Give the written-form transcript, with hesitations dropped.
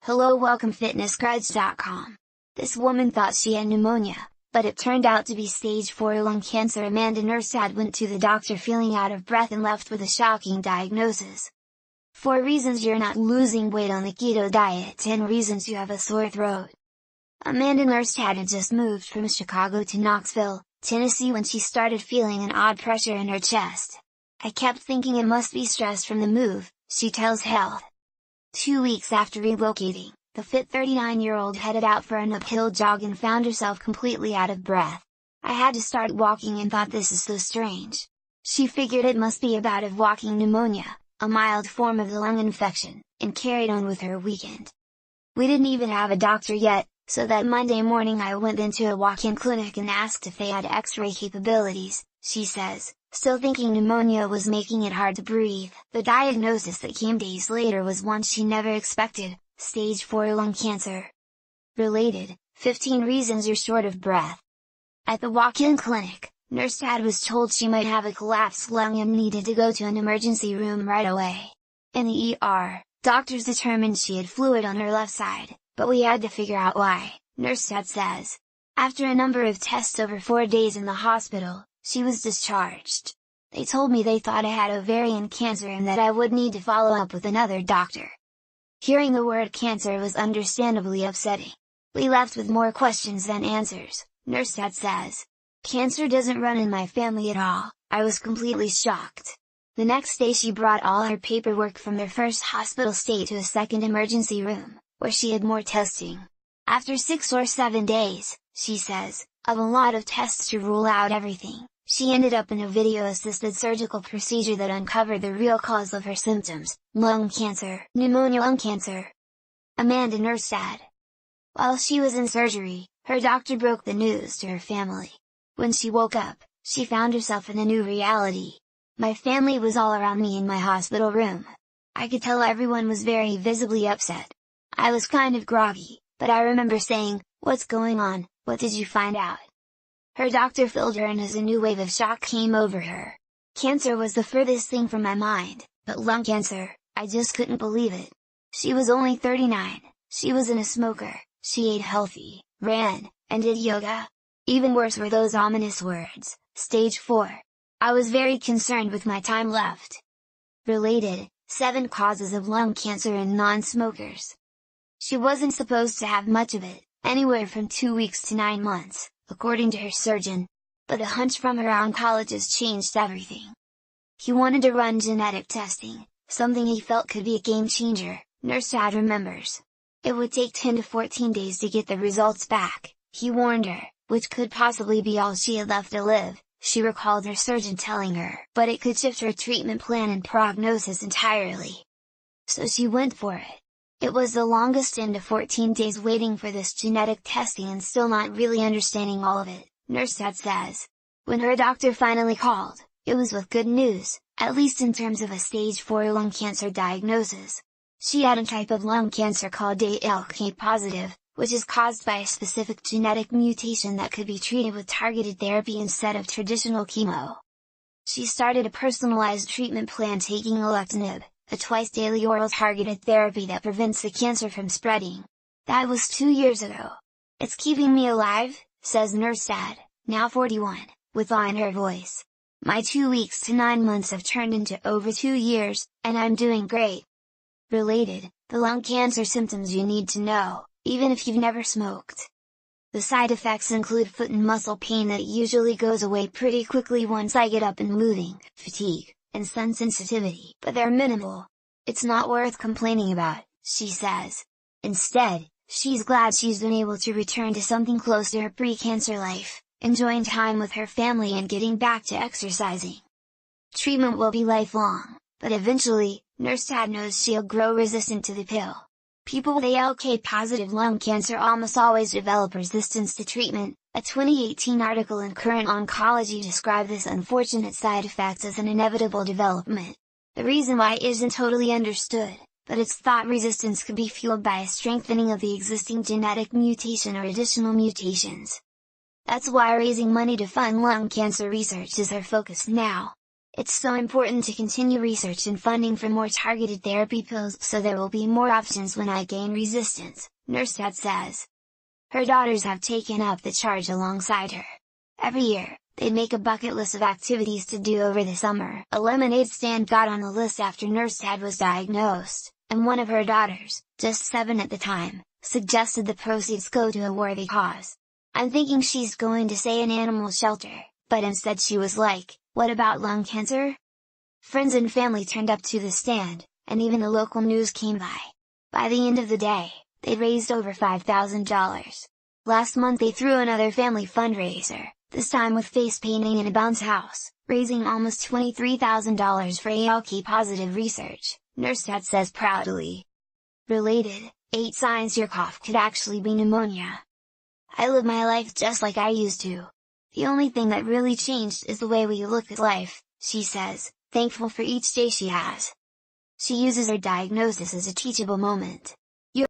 Hello, welcome fitnessguides.com. This woman thought she had pneumonia, but it turned out to be stage 4 lung cancer. Amanda Nerstad went to the doctor feeling out of breath and left with a shocking diagnosis. 4 reasons you're not losing weight on the keto diet. 10 reasons you have a sore throat. Amanda Nerstad had just moved from Chicago to Knoxville, Tennessee when she started feeling an odd pressure in her chest. I kept thinking it must be stress from the move, she tells Health. 2 weeks after relocating, the fit 39-year-old headed out for an uphill jog and found herself completely out of breath. I had to start walking and thought, this is so strange. She figured it must be a bout of walking pneumonia, a mild form of the lung infection, and carried on with her weekend. We didn't even have a doctor yet, so that Monday morning I went into a walk-in clinic and asked if they had X-ray capabilities, she says, still thinking pneumonia was making it hard to breathe. The diagnosis that came days later was one she never expected: stage 4 lung cancer. Related, 15 reasons you're short of breath. At the walk-in clinic, Nerstad was told she might have a collapsed lung and needed to go to an emergency room right away. In the ER, doctors determined she had fluid on her left side, but we had to figure out why, Nerstad says. After a number of tests over 4 days in the hospital, she was discharged. They told me they thought I had ovarian cancer and that I would need to follow up with another doctor. Hearing the word cancer was understandably upsetting. We left with more questions than answers, Nerstad says. Cancer doesn't run in my family at all. I was completely shocked. The next day she brought all her paperwork from their first hospital stay to a second emergency room, where she had more testing. After 6 or 7 days, she says, of a lot of tests to rule out everything, she ended up in a video-assisted surgical procedure that uncovered the real cause of her symptoms: lung cancer. Pneumonia lung cancer. Amanda Nerstad. While she was in surgery, her doctor broke the news to her family. When she woke up, she found herself in a new reality. My family was all around me in my hospital room. I could tell everyone was very visibly upset. I was kind of groggy, but I remember saying, "What's going on? What did you find out?" Her doctor filled her in as a new wave of shock came over her. Cancer was the furthest thing from my mind, but lung cancer, I just couldn't believe it. She was only 39, she wasn't a smoker, she ate healthy, ran, and did yoga. Even worse were those ominous words, stage 4. I was very concerned with my time left. Related, 7 causes of lung cancer in non-smokers. She wasn't supposed to have much of it, anywhere from 2 weeks to 9 months, according to her surgeon. But a hunch from her oncologist changed everything. He wanted to run genetic testing, something he felt could be a game changer, Nerstad remembers. It would take 10 to 14 days to get the results back, he warned her, which could possibly be all she had left to live, she recalled her surgeon telling her. But it could shift her treatment plan and prognosis entirely. So she went for it. It was the longest 10 to 14 days waiting for this genetic testing and still not really understanding all of it, Nerstad says. When her doctor finally called, it was with good news, at least in terms of a stage 4 lung cancer diagnosis. She had a type of lung cancer called ALK positive, which is caused by a specific genetic mutation that could be treated with targeted therapy instead of traditional chemo. She started a personalized treatment plan taking alectinib, a twice-daily oral targeted therapy that prevents the cancer from spreading. That was 2 years ago. It's keeping me alive, says Nerstad, now 41, with awe in her voice. My 2 weeks to 9 months have turned into over 2 years, and I'm doing great. Related, the lung cancer symptoms you need to know, even if you've never smoked. The side effects include foot and muscle pain that usually goes away pretty quickly once I get up and moving, fatigue, and sun sensitivity, but they're minimal. It's not worth complaining about, she says. Instead, she's glad she's been able to return to something close to her pre-cancer life, enjoying time with her family and getting back to exercising. Treatment will be lifelong, but eventually, Nerstad knows she'll grow resistant to the pill. People with ALK-positive lung cancer almost always develop resistance to treatment. A 2018 article in Current Oncology described this unfortunate side effect as an inevitable development. The reason why isn't totally understood, but it's thought resistance could be fueled by a strengthening of the existing genetic mutation or additional mutations. That's why raising money to fund lung cancer research is our focus now. It's so important to continue research and funding for more targeted therapy pills so there will be more options when I gain resistance, Nurstad says. Her daughters have taken up the charge alongside her. Every year, they make a bucket list of activities to do over the summer. A lemonade stand got on the list after Nurstad was diagnosed, and one of her daughters, just 7 at the time, suggested the proceeds go to a worthy cause. I'm thinking she's going to say an animal shelter, but instead she was like, "What about lung cancer?" Friends and family turned up to the stand, and even the local news came by. By the end of the day, they raised over $5,000. Last month they threw another family fundraiser, this time with face painting in a bounce house, raising almost $23,000 for ALK-positive research, Nurstad says proudly. Related, 8 signs your cough could actually be pneumonia. I live my life just like I used to. The only thing that really changed is the way we look at life, she says, thankful for each day she has. She uses her diagnosis as a teachable moment.